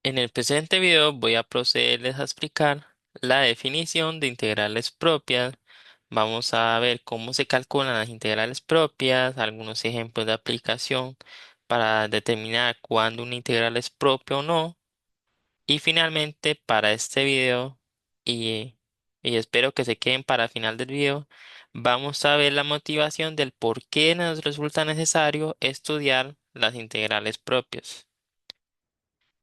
En el presente video voy a procederles a explicar la definición de integrales propias. Vamos a ver cómo se calculan las integrales propias, algunos ejemplos de aplicación para determinar cuándo una integral es propia o no. Y finalmente, para este video, y, y espero que se queden para el final del video, vamos a ver la motivación del por qué nos resulta necesario estudiar las integrales propias.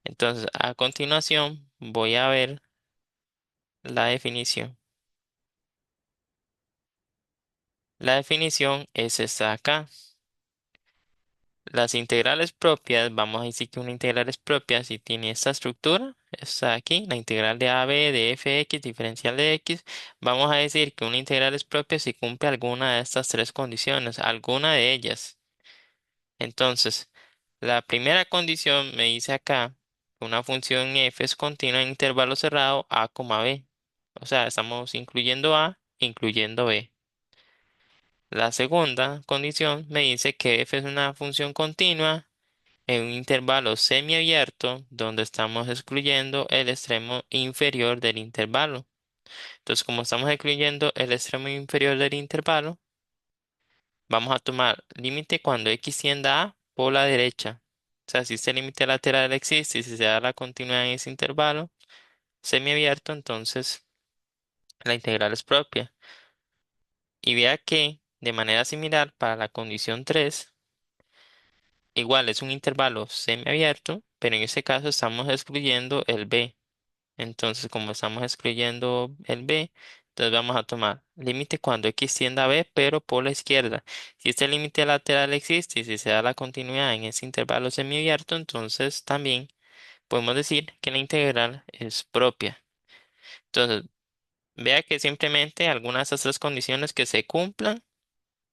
Entonces, a continuación, voy a ver la definición. La definición es esta acá. Las integrales propias, vamos a decir que una integral es propia si tiene esta estructura. Está aquí, la integral de AB de fx diferencial de x. Vamos a decir que una integral es propia si cumple alguna de estas tres condiciones, alguna de ellas. Entonces, la primera condición me dice acá que una función f es continua en intervalo cerrado a, b. O sea, estamos incluyendo a, incluyendo b. La segunda condición me dice que f es una función continua en un intervalo semiabierto donde estamos excluyendo el extremo inferior del intervalo. Entonces, como estamos excluyendo el extremo inferior del intervalo, vamos a tomar límite cuando x tienda a por la derecha. O sea, si este límite lateral existe y si se da la continuidad en ese intervalo semiabierto, entonces la integral es propia. Y vea que de manera similar para la condición 3, igual es un intervalo semiabierto, pero en este caso estamos excluyendo el b. Entonces, como estamos excluyendo el b, entonces vamos a tomar límite cuando x tienda a b, pero por la izquierda. Si este límite lateral existe y si se da la continuidad en ese intervalo semiabierto, entonces también podemos decir que la integral es propia. Entonces, vea que simplemente algunas de estas tres condiciones que se cumplan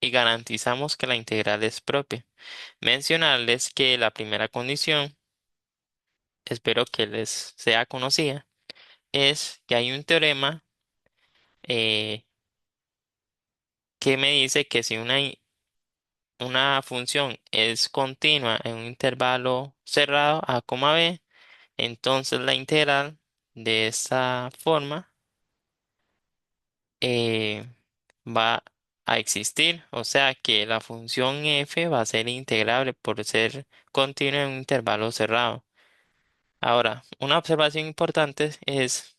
y garantizamos que la integral es propia. Mencionarles que la primera condición, espero que les sea conocida, es que hay un teorema eh, que me dice que si una función es continua en un intervalo cerrado a, b, entonces la integral de esta forma eh, va a existir. O sea que la función f va a ser integrable por ser continua en un intervalo cerrado. Ahora, una observación importante es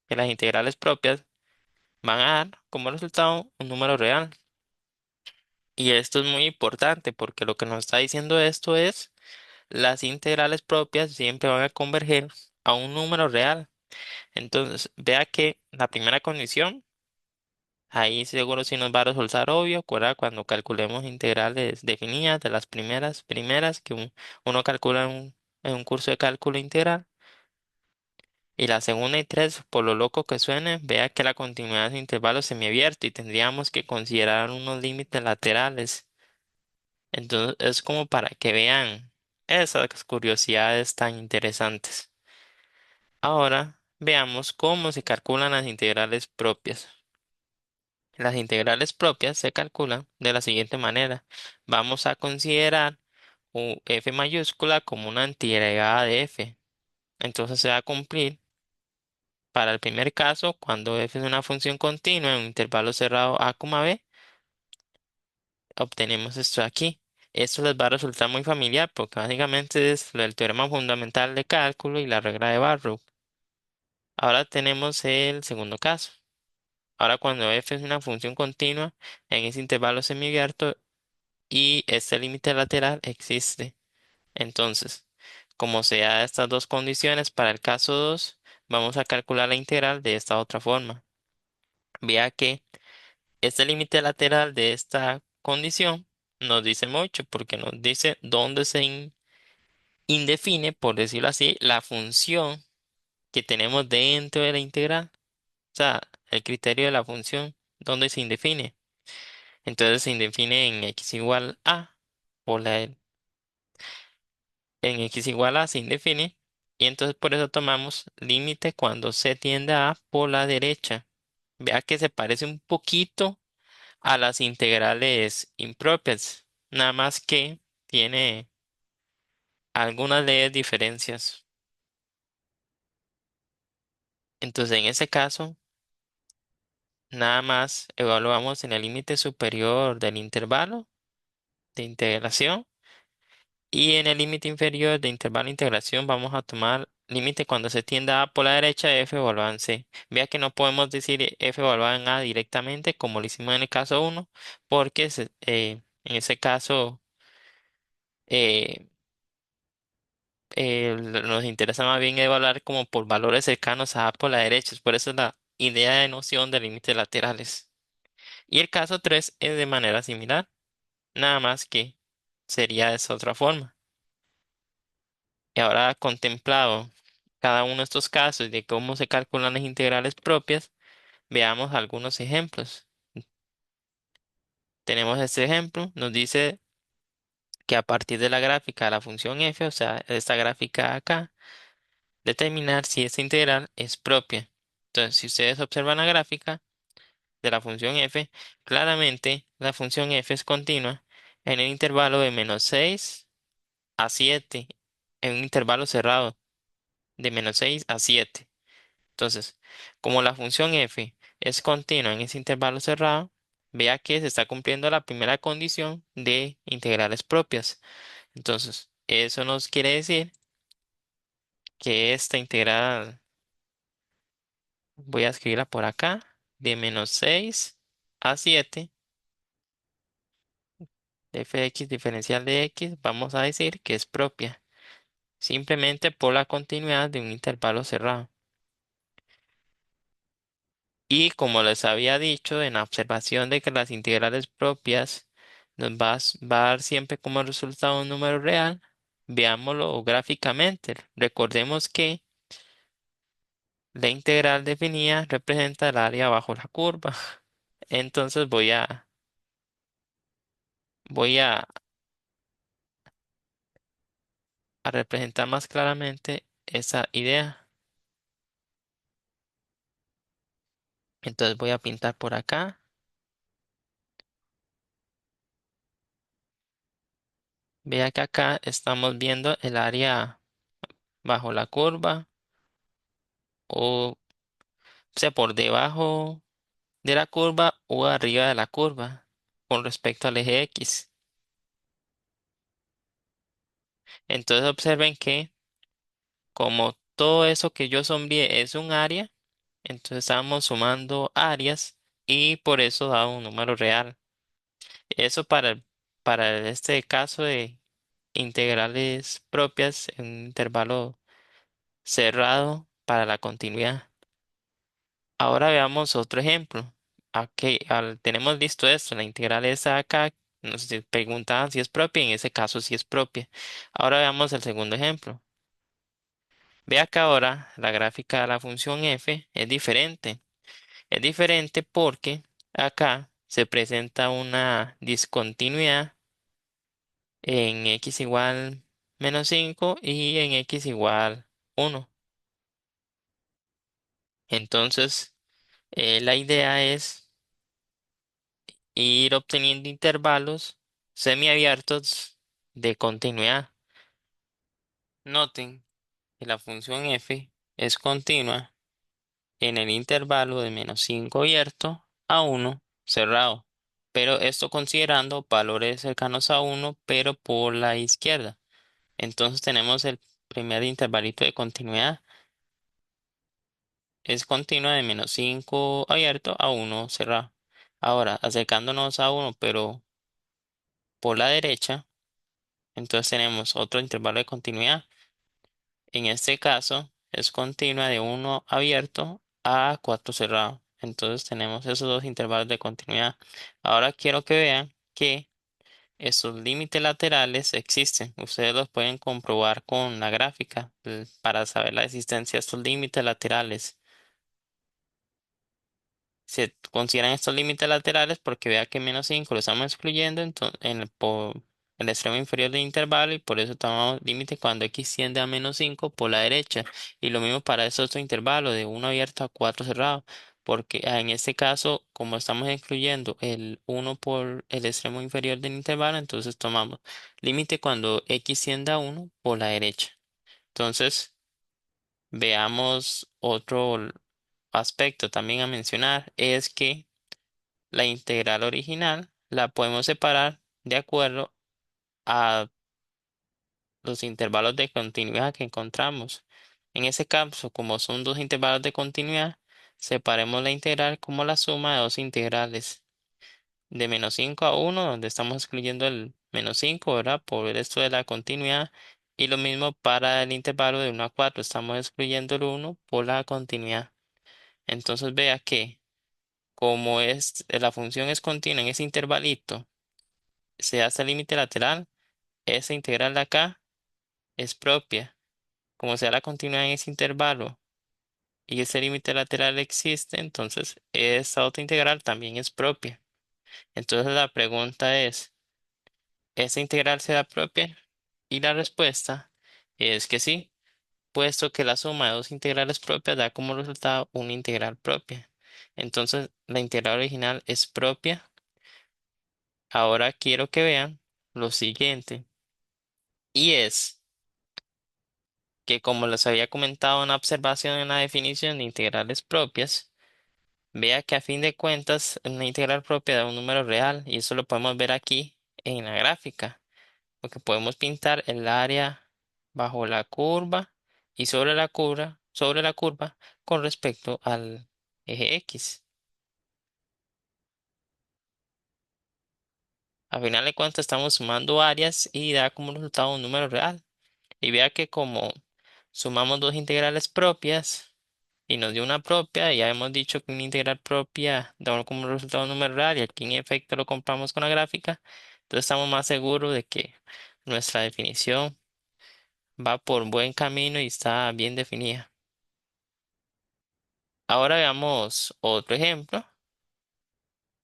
que las integrales propias van a dar como resultado un número real. Y esto es muy importante porque lo que nos está diciendo esto es las integrales propias siempre van a converger a un número real. Entonces, vea que la primera condición, ahí seguro sí nos va a resultar obvio, ¿verdad? Cuando calculemos integrales definidas de las primeras que uno calcula en un curso de cálculo integral. Y la segunda y tres, por lo loco que suene, vea que la continuidad es un intervalo semiabierto y tendríamos que considerar unos límites laterales. Entonces, es como para que vean esas curiosidades tan interesantes. Ahora, veamos cómo se calculan las integrales propias. Las integrales propias se calculan de la siguiente manera. Vamos a considerar f mayúscula como una antiderivada de f. Entonces se va a cumplir para el primer caso cuando f es una función continua en un intervalo cerrado a, b, obtenemos esto de aquí. Esto les va a resultar muy familiar porque básicamente es el teorema fundamental de cálculo y la regla de Barrow. Ahora tenemos el segundo caso. Ahora cuando f es una función continua en ese intervalo semiabierto y este límite lateral existe. Entonces, como se da estas dos condiciones para el caso 2, vamos a calcular la integral de esta otra forma. Vea que este límite lateral de esta condición nos dice mucho porque nos dice dónde se indefine, por decirlo así, la función que tenemos dentro de la integral. O sea, el criterio de la función, dónde se indefine. Entonces se indefine en x igual a, o en x igual a se indefine, y entonces por eso tomamos límite cuando se tiende a por la derecha. Vea que se parece un poquito a las integrales impropias, nada más que tiene algunas leves diferencias. Entonces, en ese caso, nada más evaluamos en el límite superior del intervalo de integración y en el límite inferior de intervalo de integración vamos a tomar límite cuando se tienda a por la derecha f evaluado en c. Vea que no podemos decir f evaluado en a directamente como lo hicimos en el caso uno porque en ese caso eh, nos interesa más bien evaluar como por valores cercanos a por la derecha. Por eso es la idea de noción de límites laterales. Y el caso 3 es de manera similar, nada más que sería de esa otra forma. Y ahora contemplado cada uno de estos casos de cómo se calculan las integrales propias, veamos algunos ejemplos. Tenemos este ejemplo, nos dice que a partir de la gráfica de la función f, o sea, esta gráfica acá, determinar si esta integral es propia. Entonces, si ustedes observan la gráfica de la función f, claramente la función f es continua en el intervalo de -6 a 7, en un intervalo cerrado de -6 a 7. Entonces, como la función f es continua en ese intervalo cerrado, vea que se está cumpliendo la primera condición de integrales propias. Entonces, eso nos quiere decir que esta integral, voy a escribirla por acá, de -6 a 7 de f de x diferencial de x, vamos a decir que es propia, simplemente por la continuidad de un intervalo cerrado. Y como les había dicho, en la observación de que las integrales propias va a dar siempre como resultado un número real, veámoslo gráficamente. Recordemos que la integral definida representa el área bajo la curva. Entonces voy a representar más claramente esa idea. Entonces voy a pintar por acá. Vea que acá estamos viendo el área bajo la curva o sea por debajo de la curva o arriba de la curva con respecto al eje X. Entonces observen que como todo eso que yo sombreé es un área, entonces estamos sumando áreas y por eso da un número real. Eso para este caso de integrales propias en un intervalo cerrado para la continuidad. Ahora veamos otro ejemplo. Aquí, tenemos listo esto, la integral esa acá, nos preguntaban si es propia, en ese caso sí es propia. Ahora veamos el segundo ejemplo. Vea que ahora la gráfica de la función f es diferente. Es diferente porque acá se presenta una discontinuidad en x igual -5 y en x igual 1. Entonces, la idea es ir obteniendo intervalos semiabiertos de continuidad. Noten que la función f es continua en el intervalo de -5 abierto a 1 cerrado, pero esto considerando valores cercanos a 1, pero por la izquierda. Entonces tenemos el primer intervalito de continuidad. Es continua de -5 abierto a 1 cerrado. Ahora, acercándonos a 1, pero por la derecha, entonces tenemos otro intervalo de continuidad. En este caso, es continua de 1 abierto a 4 cerrado. Entonces tenemos esos dos intervalos de continuidad. Ahora quiero que vean que estos límites laterales existen. Ustedes los pueden comprobar con la gráfica para saber la existencia de estos límites laterales. Se consideran estos límites laterales porque vea que -5 lo estamos excluyendo por el extremo inferior del intervalo y por eso tomamos límite cuando x tiende a -5 por la derecha. Y lo mismo para este otro intervalo de 1 abierto a 4 cerrado. Porque en este caso, como estamos excluyendo el 1 por el extremo inferior del intervalo, entonces tomamos límite cuando x tiende a 1 por la derecha. Entonces, veamos otro. aspecto también a mencionar es que la integral original la podemos separar de acuerdo a los intervalos de continuidad que encontramos. En ese caso, como son dos intervalos de continuidad, separemos la integral como la suma de dos integrales. De -5 a 1, donde estamos excluyendo el -5, ¿verdad? Por esto de la continuidad. Y lo mismo para el intervalo de 1 a 4, estamos excluyendo el 1 por la continuidad. Entonces vea que como la función es continua en ese intervalito, se hace el límite lateral, esa integral de acá es propia. Como sea la continuidad en ese intervalo y ese límite lateral existe, entonces esa otra integral también es propia. Entonces la pregunta es, ¿esa integral será propia? Y la respuesta es que sí, puesto que la suma de dos integrales propias da como resultado una integral propia. Entonces la integral original es propia. Ahora quiero que vean lo siguiente, y es que como les había comentado en la observación en la definición de integrales propias, vea que a fin de cuentas una integral propia de un número real, y eso lo podemos ver aquí en la gráfica, porque podemos pintar el área bajo la curva y sobre la curva con respecto al eje X. A final de cuentas estamos sumando áreas y da como resultado un número real. Y vea que como sumamos dos integrales propias y nos dio una propia, ya hemos dicho que una integral propia da como resultado un número real y aquí en efecto lo compramos con la gráfica, entonces estamos más seguros de que nuestra definición va por buen camino y está bien definida. Ahora veamos otro ejemplo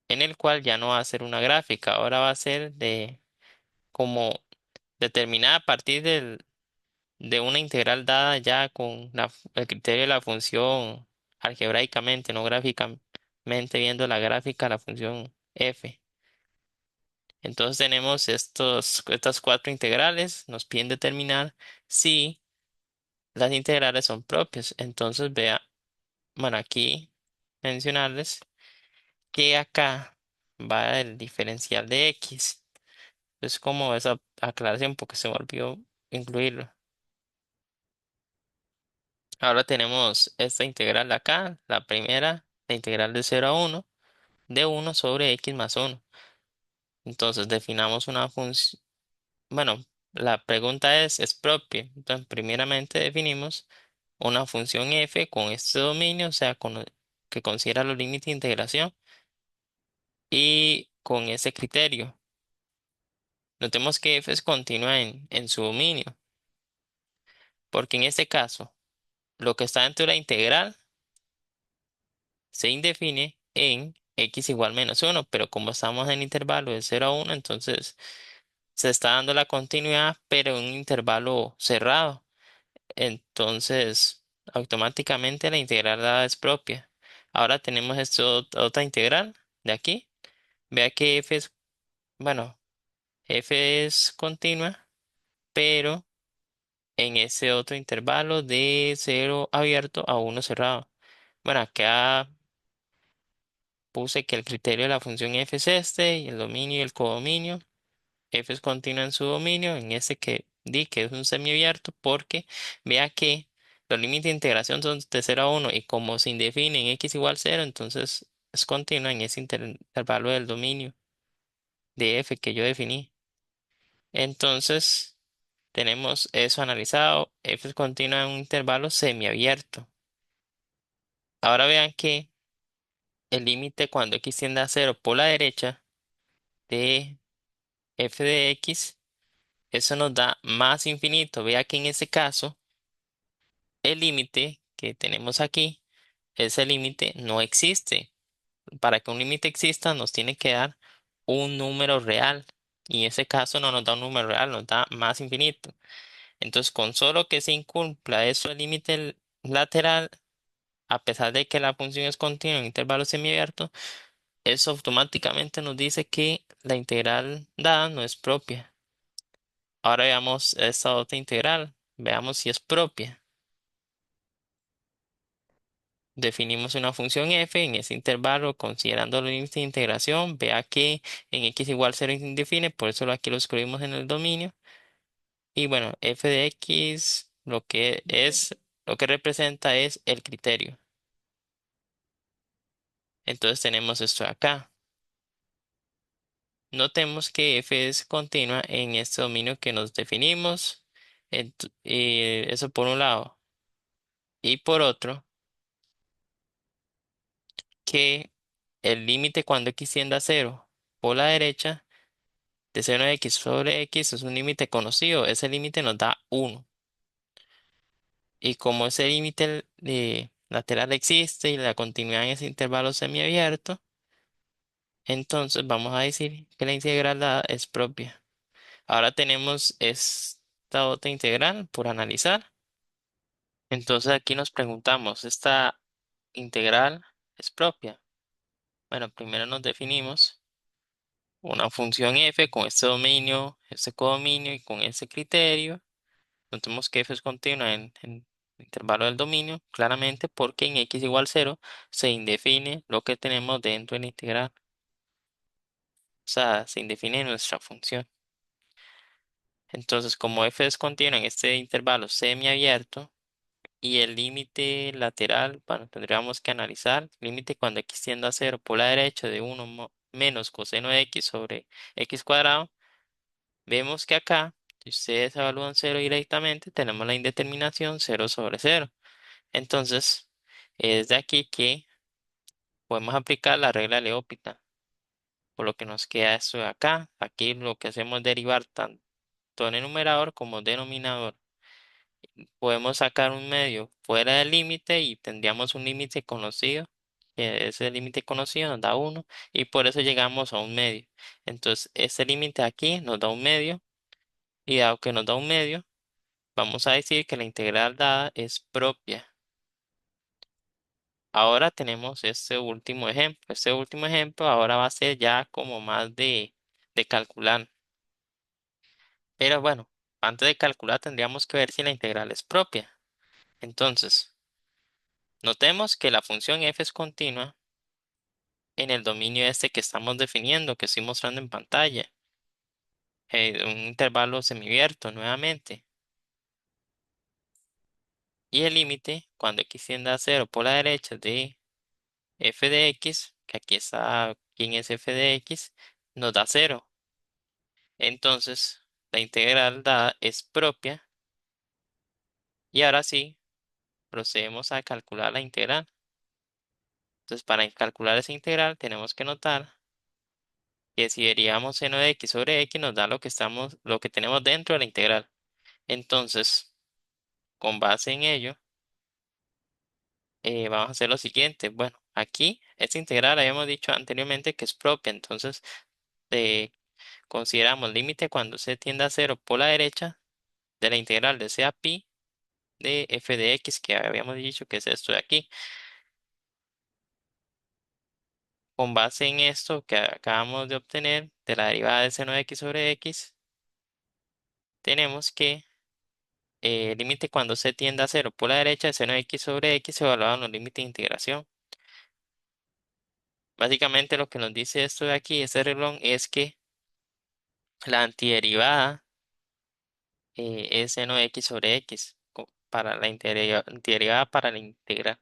en el cual ya no va a ser una gráfica, ahora va a ser de como determinada a partir de una integral dada ya con el criterio de la función algebraicamente, no gráficamente, viendo la gráfica de la función f. Entonces tenemos estas cuatro integrales, nos piden determinar si las integrales son propias. Entonces vea, bueno, aquí mencionarles que acá va el diferencial de x. Es como esa aclaración porque se me olvidó incluirlo. Ahora tenemos esta integral de acá, la primera, la integral de 0 a 1, de 1 sobre x más 1. Entonces definamos una función, bueno, la pregunta es propia. Entonces primeramente definimos una función f con este dominio, o sea, que considera los límites de integración y con ese criterio. Notemos que f es continua en su dominio, porque en este caso, lo que está dentro de la integral se indefine en x igual -1, pero como estamos en intervalo de 0 a 1, entonces se está dando la continuidad, pero en un intervalo cerrado. Entonces, automáticamente la integral dada es propia. Ahora tenemos otra integral de aquí. Vea que bueno, f es continua, pero en ese otro intervalo de 0 abierto a 1 cerrado. Bueno, acá puse que el criterio de la función f es este, y el dominio y el codominio. F es continua en su dominio, en ese que di que es un semiabierto, porque vea que los límites de integración son de 0 a 1 y como se indefine en x igual 0, entonces es continua en ese intervalo del dominio de f que yo definí. Entonces, tenemos eso analizado, f es continua en un intervalo semiabierto. Ahora vean que el límite cuando x tiende a 0 por la derecha de f de x, eso nos da más infinito. Vea que en ese caso, el límite que tenemos aquí, ese límite no existe. Para que un límite exista, nos tiene que dar un número real. Y en ese caso no nos da un número real, nos da más infinito. Entonces, con solo que se incumpla eso, el límite lateral, a pesar de que la función es continua en intervalo semiabierto, eso automáticamente nos dice que la integral dada no es propia. Ahora veamos esta otra integral. Veamos si es propia. Definimos una función f en ese intervalo considerando los límites de integración. Vea que en x igual 0 indefine, por eso aquí lo escribimos en el dominio. Y bueno, f de x lo que representa es el criterio. Entonces tenemos esto de acá. Notemos que f es continua en este dominio que nos definimos. Eso por un lado. Y por otro, que el límite cuando x tiende a 0 por la derecha de seno de x sobre x es un límite conocido. Ese límite nos da 1. Y como ese límite lateral existe y la continuidad en ese intervalo semiabierto, entonces vamos a decir que la integral dada es propia. Ahora tenemos esta otra integral por analizar. Entonces aquí nos preguntamos, ¿esta integral es propia? Bueno, primero nos definimos una función f con este dominio, este codominio y con ese criterio. Notemos que f es continua en el intervalo del dominio, claramente porque en x igual 0 se indefine lo que tenemos dentro de la integral. O sea, se indefine nuestra función. Entonces, como f es continua en este intervalo semiabierto y el límite lateral, bueno, tendríamos que analizar límite cuando x tiende a 0 por la derecha de 1 menos coseno de x sobre x cuadrado. Vemos que acá, si ustedes evalúan 0 directamente, tenemos la indeterminación 0 sobre 0. Entonces, es de aquí que podemos aplicar la regla de L'Hopital, por lo que nos queda esto de acá. Aquí lo que hacemos es derivar tanto en el numerador como denominador. Podemos sacar un medio fuera del límite y tendríamos un límite conocido. Que ese límite conocido nos da 1 y por eso llegamos a un medio. Entonces, este límite aquí nos da un medio y dado que nos da un medio, vamos a decir que la integral dada es propia. Ahora tenemos este último ejemplo. Este último ejemplo ahora va a ser ya como más de calcular. Pero bueno, antes de calcular tendríamos que ver si la integral es propia. Entonces, notemos que la función f es continua en el dominio este que estamos definiendo, que estoy mostrando en pantalla. Un intervalo semibierto nuevamente. Y el límite, cuando x tiende a 0 por la derecha de f de x, que aquí está quién es f de x, nos da 0. Entonces, la integral dada es propia y ahora sí, procedemos a calcular la integral. Entonces, para calcular esa integral tenemos que notar que si derivamos seno de x sobre x nos da lo que tenemos dentro de la integral. Entonces, con base en ello, vamos a hacer lo siguiente. Bueno, aquí esta integral habíamos dicho anteriormente que es propia, entonces eh, consideramos límite cuando se tiende a 0 por la derecha de la integral de sea pi de f de x que habíamos dicho que es esto de aquí. Con base en esto que acabamos de obtener de la derivada de seno de x sobre x, tenemos que el límite cuando se tiende a 0 por la derecha de seno de x sobre x se evalúan los límites de integración. Básicamente lo que nos dice esto de aquí, este renglón, es que la antiderivada es seno de x sobre x para la antiderivada para la integral.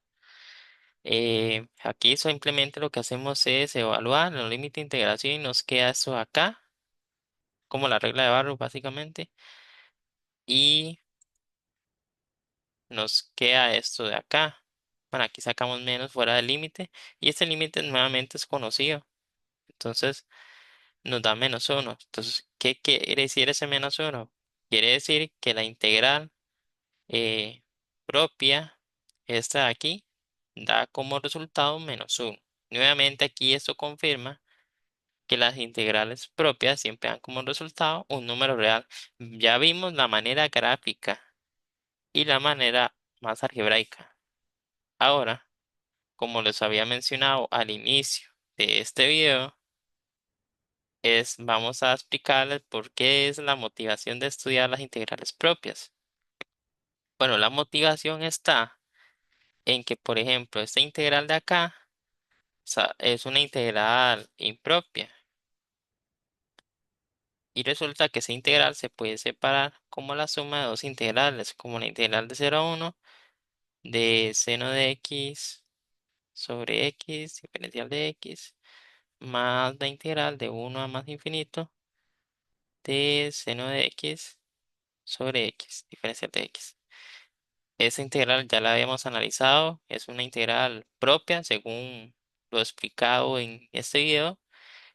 Aquí simplemente lo que hacemos es evaluar los límites de integración y nos queda esto acá, como la regla de Barrow básicamente, y nos queda esto de acá. Bueno, aquí sacamos menos fuera del límite y este límite nuevamente es conocido, entonces nos da -1. Entonces, ¿qué quiere decir ese -1? Quiere decir que la integral eh, propia, esta de aquí, da como resultado -1. Nuevamente aquí esto confirma que las integrales propias siempre dan como resultado un número real. Ya vimos la manera gráfica y la manera más algebraica. Ahora, como les había mencionado al inicio de este video, vamos a explicarles por qué es la motivación de estudiar las integrales propias. Bueno, la motivación está en que, por ejemplo, esta integral de acá es una integral impropia. Y resulta que esa integral se puede separar como la suma de dos integrales, como la integral de 0 a 1 de seno de x sobre x, diferencial de x, más la integral de 1 a más infinito de seno de x sobre x, diferencial de x. Esa integral ya la habíamos analizado, es una integral propia según lo explicado en este video.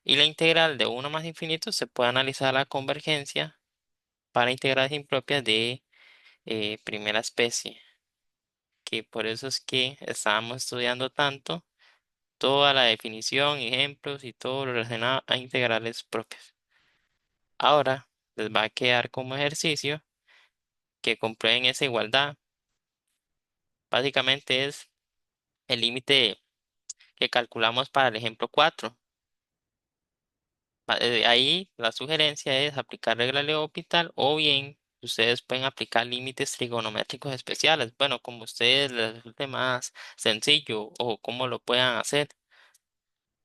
Y la integral de 1 más infinito se puede analizar la convergencia para integrales impropias de primera especie, que por eso es que estábamos estudiando tanto toda la definición, ejemplos y todo lo relacionado a integrales propias. Ahora les va a quedar como ejercicio que comprueben esa igualdad. Básicamente es el límite que calculamos para el ejemplo 4. Ahí la sugerencia es aplicar regla de L'Hopital o bien ustedes pueden aplicar límites trigonométricos especiales. Bueno, como a ustedes les resulte más sencillo o como lo puedan hacer.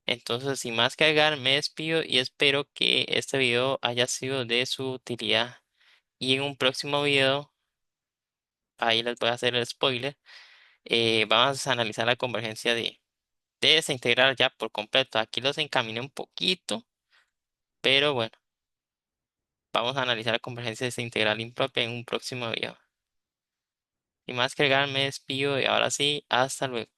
Entonces, sin más que agregar, me despido y espero que este video haya sido de su utilidad. Y en un próximo video, ahí les voy a hacer el spoiler, vamos a analizar la convergencia de esa integral ya por completo. Aquí los encaminé un poquito, pero bueno. Vamos a analizar la convergencia de esta integral impropia en un próximo video. Sin más que agregar, me despido y ahora sí, hasta luego.